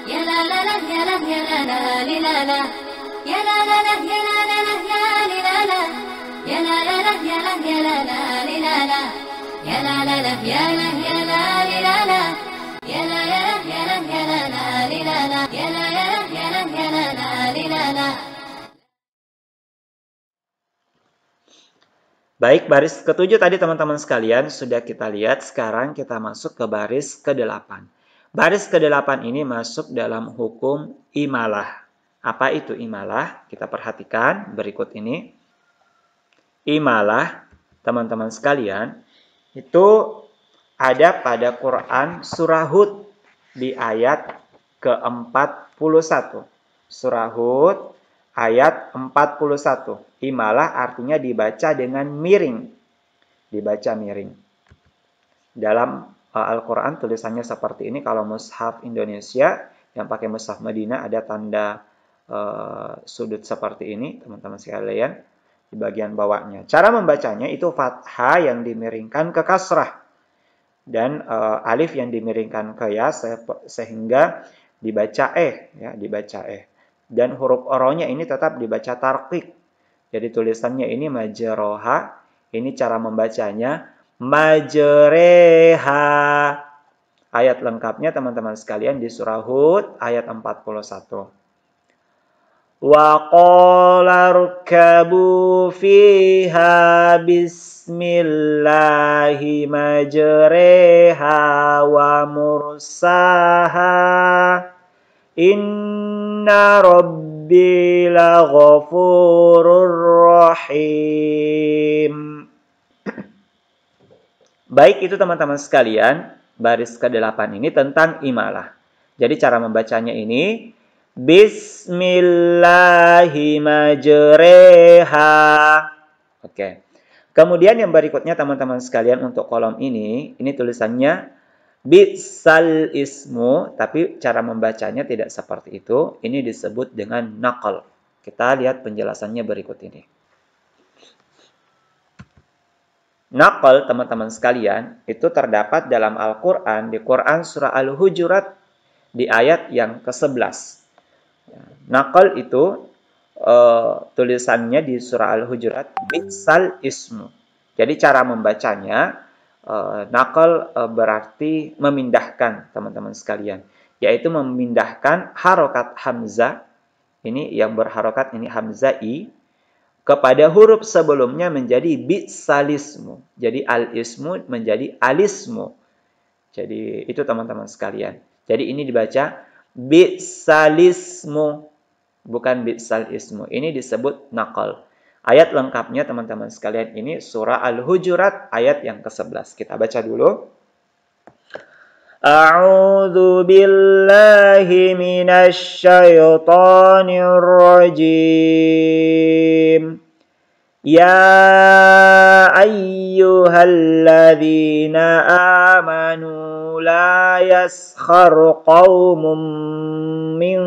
ya la la la ya la li la la, ya la la la ya la li la la, ya la la la ya la li la la, ya la la la ya la li la la, ya la la la ya la li la la, ya la la la ya la li la la. Baik, baris ketujuh tadi teman-teman sekalian sudah kita lihat. Sekarang kita masuk ke baris ke-8. Baris ke-8 ini masuk dalam hukum imalah. Apa itu imalah? Kita perhatikan berikut ini. Imalah, teman-teman sekalian, itu ada pada Quran surah Hud di ayat ke-41. Surah Hud ayat 41. Imalah artinya dibaca dengan miring. Dibaca miring. Dalam Al-Quran tulisannya seperti ini. Kalau mushaf Indonesia yang pakai mushaf Madinah ada tanda sudut seperti ini, teman-teman sekalian, di bagian bawahnya. Cara membacanya itu fathah yang dimiringkan ke kasrah dan alif yang dimiringkan ke ya, sehingga dibaca ya, dibaca dan huruf oronya ini tetap dibaca tarqiq. Jadi tulisannya ini majroha. Ini cara membacanya majreha. Ayat lengkapnya teman-teman sekalian di surah Hud ayat 41. Wa qala rkabu fiha bismillahi majreha wa mursaha. Inna rabbi laghafurur rahim. Baik, itu teman-teman sekalian, baris ke-8 ini tentang imalah. Jadi cara membacanya ini bismillahi majreha. Oke. Kemudian yang berikutnya teman-teman sekalian untuk kolom ini tulisannya bisal ismu, tapi cara membacanya tidak seperti itu. Ini disebut dengan naqal. Kita lihat penjelasannya berikut ini. Naqal, teman-teman sekalian, itu terdapat dalam Al-Quran, di Quran surah Al-Hujurat, di ayat yang ke-11. Naqal itu tulisannya di surah Al-Hujurat, bisal ismu. Jadi cara membacanya, naqal berarti memindahkan, teman-teman sekalian, yaitu memindahkan harokat hamzah, ini yang berharokat ini hamzah i, kepada huruf sebelumnya menjadi bisalismu. Jadi al-ismu menjadi alismu. Jadi itu teman-teman sekalian. Jadi ini dibaca bisalismu, bukan bisalismu. Ini disebut naqal. Ayat lengkapnya teman-teman sekalian ini surah Al-Hujurat ayat yang ke-11. Kita baca dulu. A'udzu billahi minasy syaithanir rajim. Ya ayyuhalladzina amanu la yaskhar qaumun min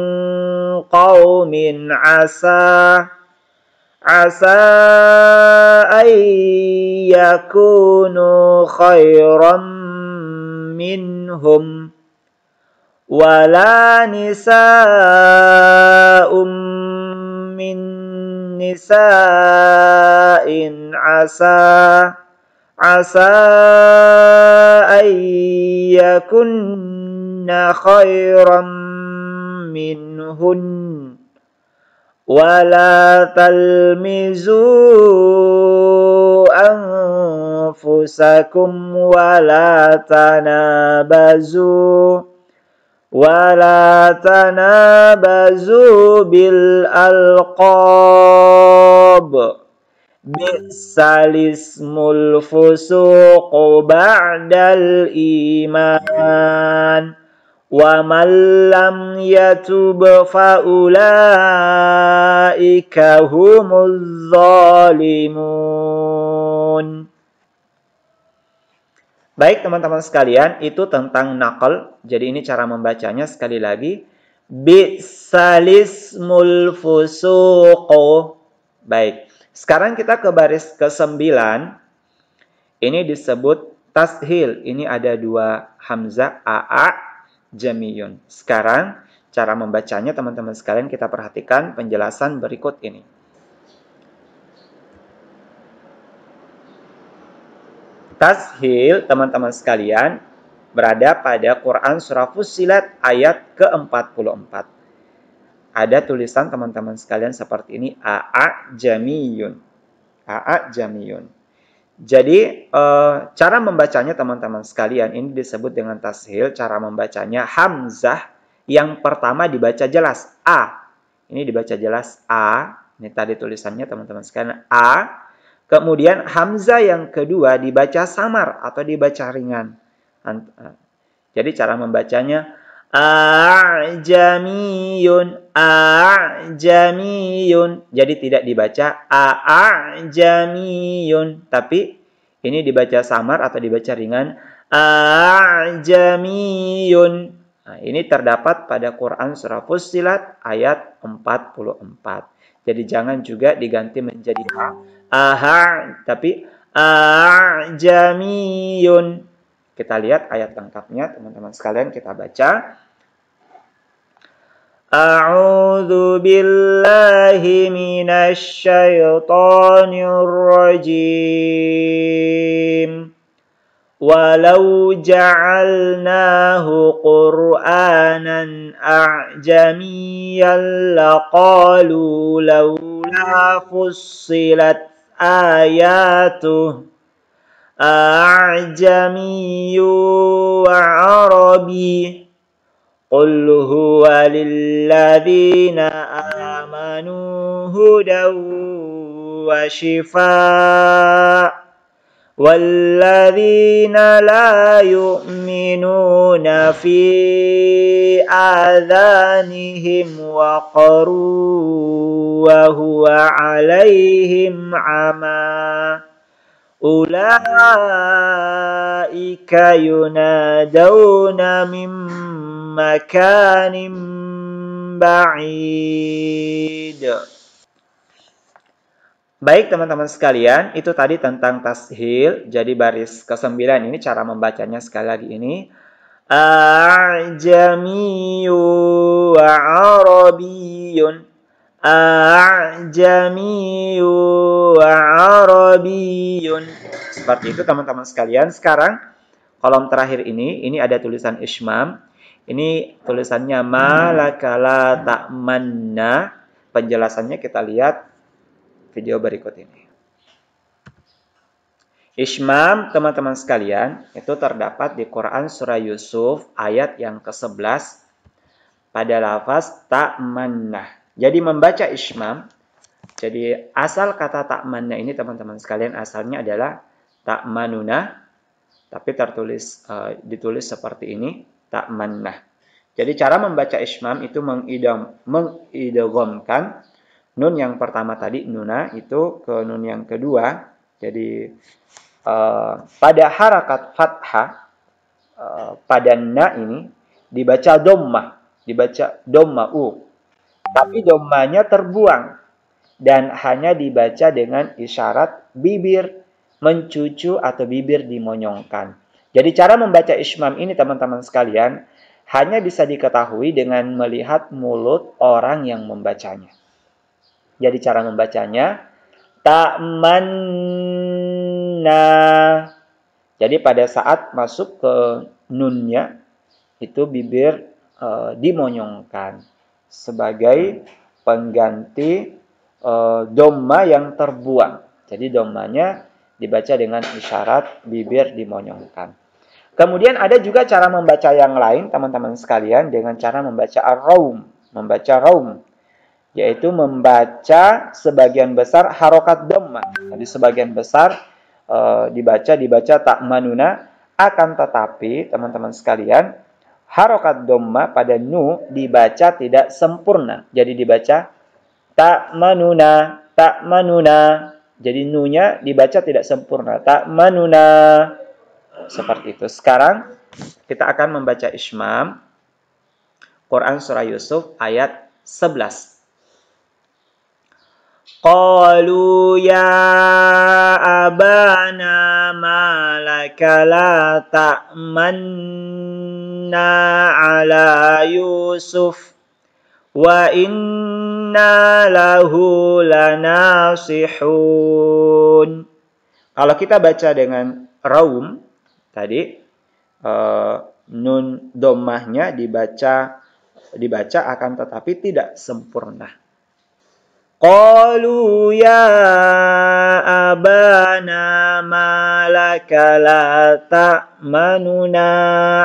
qaumin asa an yakunu khairan minhum wala nisa'um min nisa'in asa an yakunna khairan minhun wala talmizu anfusakum wala tanabazu bil alqab bi'salismul fusuq ba'dal iman wa man lam yatub fa ulaika humuz zalimun. Baik teman-teman sekalian, itu tentang naqal. Jadi ini cara membacanya sekali lagi. Bi'salismul fusuqo. Baik, sekarang kita ke baris ke-9. Ini disebut tashil. Ini ada dua hamzah, a, jamiyun. Sekarang cara membacanya teman-teman sekalian kita perhatikan penjelasan berikut ini. Tashil teman-teman sekalian berada pada Quran surah Fussilat ayat ke-44. Ada tulisan teman-teman sekalian seperti ini, a'ajamiyun. A'ajamiyun. Jadi cara membacanya teman-teman sekalian ini disebut dengan tashil. Cara membacanya hamzah yang pertama dibaca jelas a. Ini dibaca jelas a. Ini tadi tulisannya teman-teman sekalian a. Kemudian hamzah yang kedua dibaca samar atau dibaca ringan. Jadi cara membacanya a'jamiyun, a'jamiyun. Jadi tidak dibaca a'jamiyun, tapi ini dibaca samar atau dibaca ringan a'jamiyun. Nah, ini terdapat pada Quran surah Fussilat ayat 44. Jadi jangan juga diganti menjadi tapi a'jamiyun. Kita lihat ayat lengkapnya teman-teman sekalian, kita baca. A'udzu billahi minasy syaithanir rajim. Walau ja'alnahu Qur'anan a'jamiyyan laqalu laula fussilat ayatuh a'jamiyyu wa 'arabi qul huwa lilladzina amanu hudaw wa shifaa والذين لا يؤمنون في آذانهم وقر وهو عليهم عمى أولئك ينادون من مكان بعيد. Baik teman-teman sekalian, itu tadi tentang tashil. Jadi baris ke-9 ini cara membacanya sekali lagi ini. A'jamiyyu wa 'arabiyyun. A'jamiyyu wa 'arabiyyun. Seperti itu teman-teman sekalian. Sekarang kolom terakhir ini ada tulisan ismam. Ini tulisannya malakala ta'manna. Penjelasannya kita lihat video berikut ini. Ismam teman-teman sekalian itu terdapat di Quran surah Yusuf ayat yang ke-11 pada lafaz ta'manna. Jadi membaca ismam, jadi asal kata ta'manna ini teman-teman sekalian asalnya adalah ta'manuna, tapi ditulis seperti ini ta'manna. Jadi cara membaca ismam itu mengidghamkan nun yang pertama tadi, nuna, itu ke nun yang kedua. Jadi pada harakat fathah, pada na ini dibaca dhammah, tapi dhammahnya terbuang dan hanya dibaca dengan isyarat bibir mencucu atau bibir dimonyongkan. Jadi cara membaca ismam ini teman-teman sekalian hanya bisa diketahui dengan melihat mulut orang yang membacanya. Jadi cara membacanya ta'manna. Jadi pada saat masuk ke nunnya itu bibir dimonyongkan sebagai pengganti dhamma yang terbuang. Jadi dhammanya dibaca dengan isyarat bibir dimonyongkan. Kemudian ada juga cara membaca yang lain teman-teman sekalian dengan cara membaca ar-raum, membaca raum. Yaitu membaca sebagian besar harokat dhamma. Jadi sebagian besar dibaca ta'manuna, akan tetapi teman-teman sekalian harokat dhamma pada nu dibaca tidak sempurna. Jadi dibaca ta'manuna, ta'manuna. Jadi nunya dibaca tidak sempurna. Ta'manuna. Seperti itu. Sekarang kita akan membaca ismam Quran surah Yusuf ayat 11. Qalu ya abana ma laka la ta'manna ala Yusuf Wa inna lahu lanasihun. Kalau kita baca dengan raum tadi nun dhammahnya dibaca akan tetapi tidak sempurna. Qalu ya abana ma laka la ta'manuna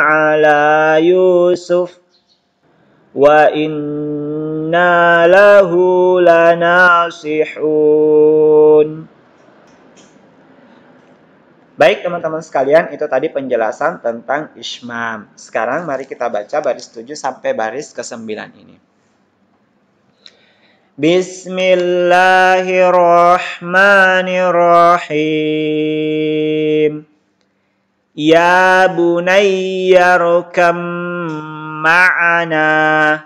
ala Yusuf wa inna lahu lanasihun. Baik teman-teman sekalian, itu tadi penjelasan tentang ismam. Sekarang mari kita baca baris 7 sampai baris ke-9 ini. Bismillahirrahmanirrahim. Ya bunayya rkam ma'ana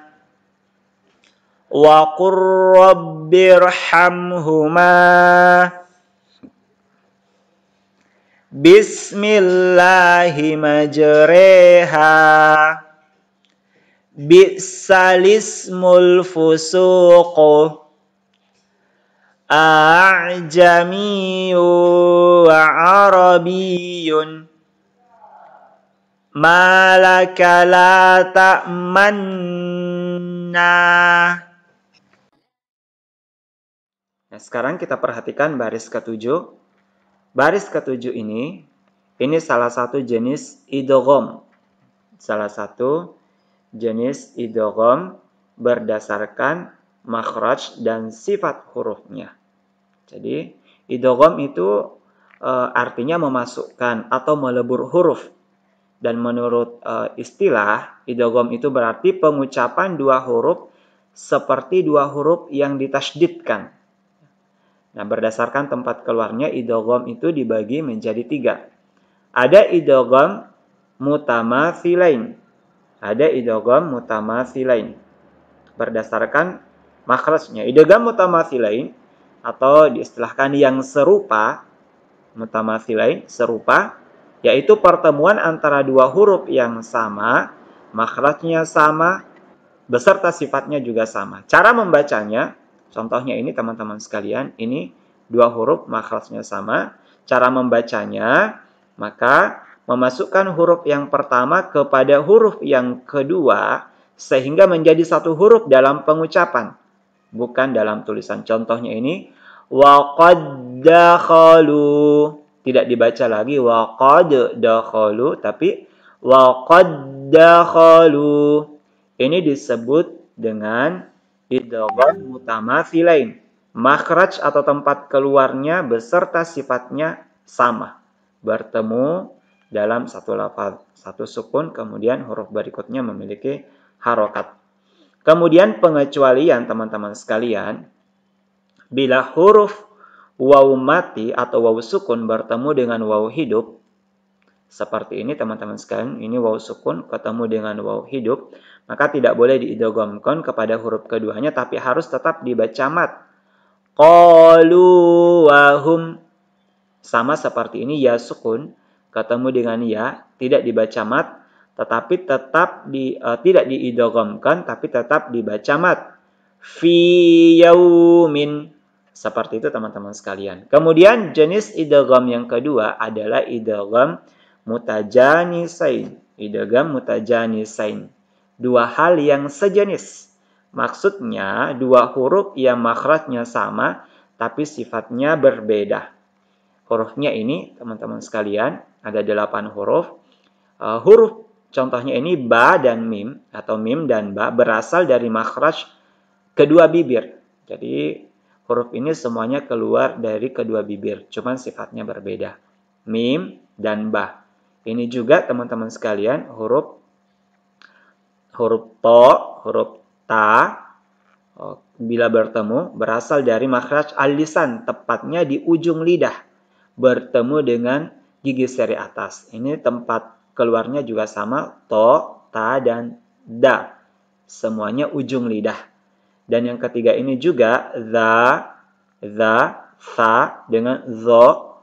wa qur rabbirhamhuma Bismillahi majreha Bi'salismul fusuqu A'jamiyu wa arabiyun Malaka la ta'manna. Nah, sekarang kita perhatikan baris ke-7. Baris ke-7 ini salah satu jenis idgham. Salah satu jenis idgham berdasarkan makhraj dan sifat hurufnya. Jadi, idgham itu artinya memasukkan atau melebur huruf. Dan menurut istilah, idgham itu berarti pengucapan dua huruf seperti dua huruf yang ditasydidkan. Nah, berdasarkan tempat keluarnya, idgham itu dibagi menjadi 3. Ada idgham mutamathilain. Ada idgham mutamathilain. Berdasarkan makhrajnya. Idgham mutamathilain atau diistilahkan yang serupa, mutamathilain, serupa, yaitu pertemuan antara dua huruf yang sama, makhrajnya sama, beserta sifatnya juga sama. Cara membacanya, contohnya ini teman-teman sekalian, ini dua huruf makhrajnya sama. Cara membacanya, maka memasukkan huruf yang pertama kepada huruf yang kedua, sehingga menjadi satu huruf dalam pengucapan, bukan dalam tulisan. Contohnya ini, wa qad dakhalu. Tidak dibaca lagi wa qad dakhalu, tapi wa qad dakhalu. Ini disebut dengan idgham mutamathilain. Makhraj atau tempat keluarnya beserta sifatnya sama. Bertemu dalam satu lafaz, satu sukun, kemudian huruf berikutnya memiliki harokat. Kemudian pengecualian teman-teman sekalian, bila huruf waw mati atau waw sukun bertemu dengan waw hidup, seperti ini teman-teman sekalian, ini waw sukun ketemu dengan waw hidup, maka tidak boleh diidghamkan kepada huruf keduanya, tapi harus tetap dibaca mat. Qalu wa hum. Sama seperti ini, ya sukun ketemu dengan ya, tidak dibaca mat, tetapi tetap tidak diidghamkan, tapi tetap dibaca mat. Fi yaumin. Seperti itu teman-teman sekalian. Kemudian jenis idgham yang kedua adalah idgham mutajanisain. Idgham mutajanisain. Dua hal yang sejenis. Maksudnya dua huruf yang makhrajnya sama tapi sifatnya berbeda. Hurufnya ini teman-teman sekalian ada 8 huruf. Huruf contohnya ini ba dan mim atau mim dan ba berasal dari makhraj kedua bibir. Jadi huruf ini semuanya keluar dari kedua bibir, cuman sifatnya berbeda. Mim dan ba. Ini juga teman-teman sekalian huruf to, huruf ta, bila bertemu berasal dari makhraj al-lisan, tepatnya di ujung lidah, bertemu dengan gigi seri atas. Ini tempat keluarnya juga sama, to, ta, dan da. Semuanya ujung lidah. Dan yang ketiga ini juga za, sa dengan zo,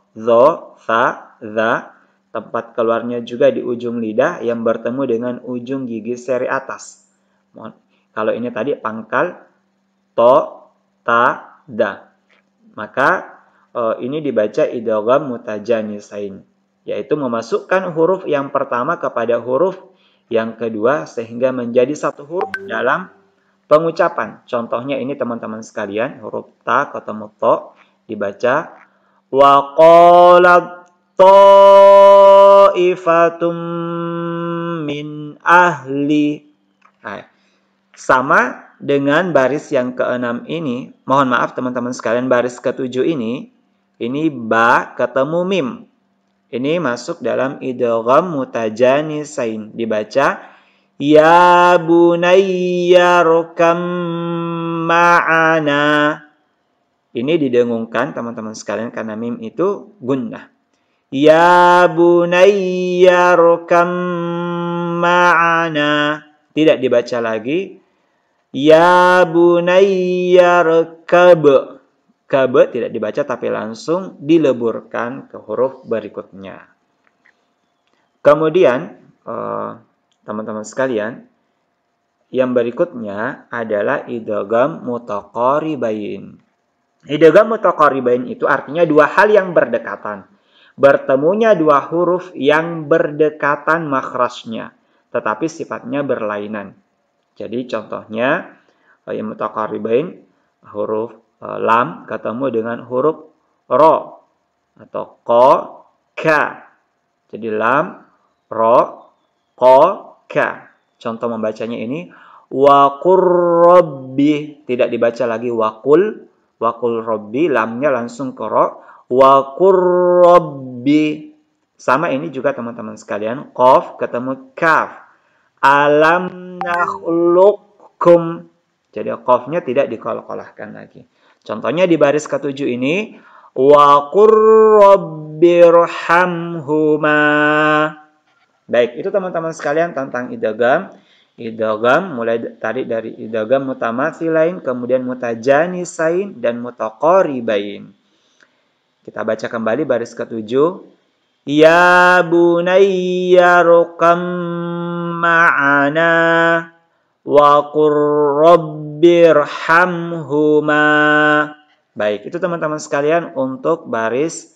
sa, za. Tempat keluarnya juga di ujung lidah yang bertemu dengan ujung gigi seri atas. Kalau ini tadi pangkal to, ta, da. Maka ini dibaca idgham mutajanisain, yaitu memasukkan huruf yang pertama kepada huruf yang kedua sehingga menjadi satu huruf dalam pengucapan. Contohnya ini teman-teman sekalian, huruf ta ketemu to dibaca wa qalat ta'ifatum min ahli. Nah, sama dengan baris yang keenam ini, mohon maaf teman-teman sekalian, baris ketujuh ini ba ketemu mim. Ini masuk dalam idgham mutajanisain, dibaca ya bunayya rukam ma'ana. Ini didengungkan teman-teman sekalian karena mim itu gunnah. Ya bunayya rukam ma'ana. Tidak dibaca lagi ya bunayya rkab. Kab tidak dibaca tapi langsung dileburkan ke huruf berikutnya. Kemudian teman-teman sekalian, yang berikutnya adalah idgham mutaqaribain. Idgham mutaqaribain itu artinya dua hal yang berdekatan. Bertemunya dua huruf yang berdekatan makhrajnya, tetapi sifatnya berlainan. Jadi contohnya yang mutaqaribain, huruf lam ketemu dengan huruf ro atau ko, ka. Jadi lam, ro, ko, ka. Contoh membacanya ini waqur rabbi, tidak dibaca lagi waqul rabbi, lamnya langsung ke ro, waqur rabbi. Sama ini juga teman-teman sekalian, qaf ketemu kaf. Alam nakhluqkum. Jadi qafnya tidak diqalqalahkan lagi. Contohnya di baris ketujuh ini waqur rabbirhamhuma. Baik, itu teman-teman sekalian tentang idgham. Idgham mulai tadi dari idgham mutamatsilain, kemudian mutajanisain dan mutaqaribain. Kita baca kembali baris ketujuh. Ya bunayya rukam ma'ana wa qur rabbirhamhuma. Baik, itu teman-teman sekalian untuk baris